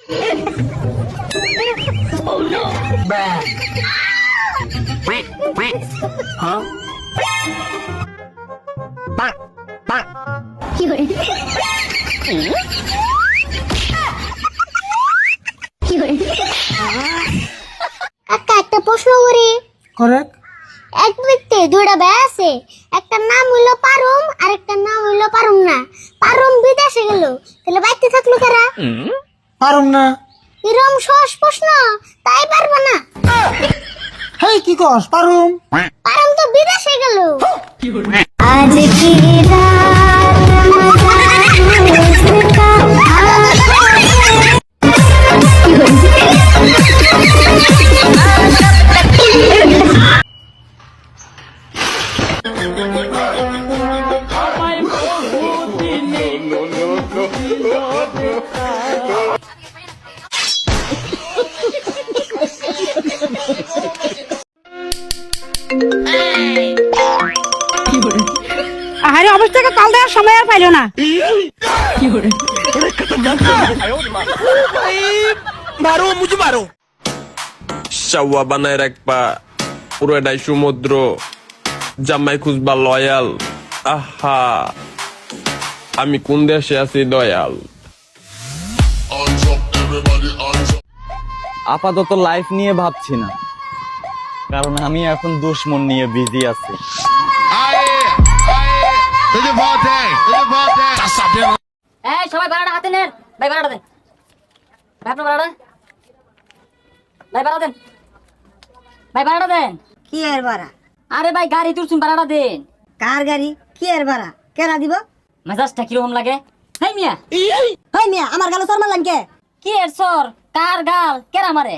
Oh no! Bruh. Huh? Bang! Bang! কি করে কি করে কাকা একটা প্রশ্ন করি করেক্ট। এক ব্যক্তি দুইটা ভাই আছে, একটা নাম হইলো পারুম আর একটা নাম হইলো পারুম না। পারুম বিদেশে গেল, তাহলে বাইতে থাকলো কারা? পারুম না। এরকম সহজ প্রশ্ন তাই পারবা না? হেই কি কস পারুম? পারুম তো বিদেশে গেল। আজ কি রাত আরে অবস্থাকে কল দেওয়ার সময় আর পাইলো না। মারো মুঝে মারো। শাওয়া বানায় রাখবা পুরোটাই সমুদ্র, জামাই খুঁজবা লয়াল। আহা আমি কোন দেশে আছি দয়াল। আপাতত লাইফ নিয়ে ভাবছি না, কারণ আমি এখন দুশ্মন নিয়ে বিজি আছি। এই সবাই বাড়াটা হাতে নেন, ভাই বাড়াটা দেন, ভাই আপনার বাড়াটা, ভাই বাড়া দেন, ভাই বাড়াটা দেন। কি এর ভাড়া? আরে ভাই গাড়ি তুলছুন, বাড়াটা দেন। কার গাড়ি? কি এর ভাড়া? কেনা দিব? মেজাজটা কিরকম লাগে? হেই মিয়া, হাই মিয়া, আমার গালে চর মারলেন কে? কি এর সর, কার গাল কেরা মারে?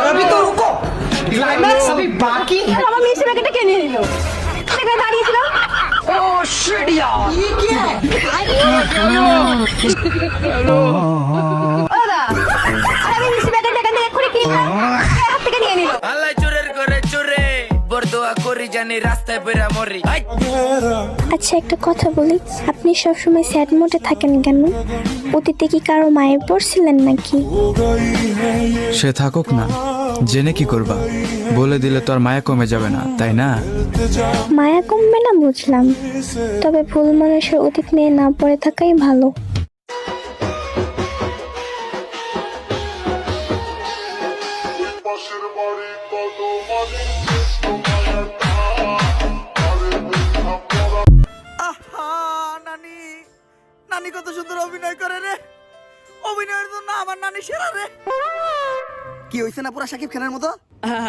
अभी तो रुको, क्लाइमैक्स अभी बाकी है। আমার মিষ্টি প্যাকেটটা কে নিয়ে নিল? সেখানে দাঁড়িয়েছিল। ओह शिट यार, ये क्या है? ওরা আরে আমি মিষ্টি প্যাকেটটা এখান থেকে এক্ষুনি কিনলাম, হাত থেকে নিয়ে নিল। আল্লাহ চোরের করে চোরে বরদোয়া করি জানি রাস্তায় বেরা মরি। আচ্ছা একটা কথা বলি, আপনি সবসময় স্যাড মোডে থাকেন কেন? অতীতে কি কারো মায়ে পড়ছিলেন নাকি? সে থাকুক না, জেনে কি করবা? বলে দিলে তো আর মায়া কমে যাবে না, তাই না? মায়া কমবে না বুঝলাম, তবে ভুল মানুষের অতীত নিয়ে না পড়ে থাকাই ভালো। নানি নানি কত সুন্দর অভিনয় করে রে, অভিনয়ের জন্য আমার নানি সেরা রে। কি হইছে না পুরা শাকিব খানের মতো?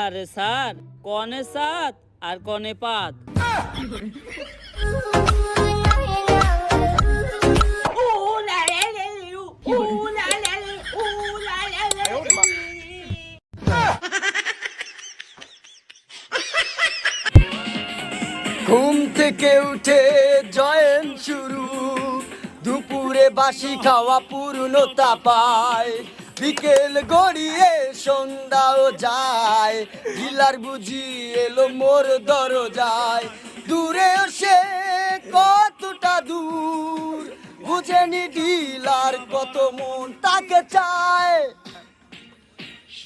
আরে স্যার, কনে সাত আর কনে পাত। ঘুম থেকে উঠে জয়েন শুরু, দুপুরে বাসি খাওয়া পূর্ণতা পায়, বিকেল গড়িয়ে সন্ধ্যাও যায়, ঢিলার বুঝি এলো মোর দরজায়। দূরে সে কতটা দূর, বুঝেনি ঢিলার কত মন তাকে চায়।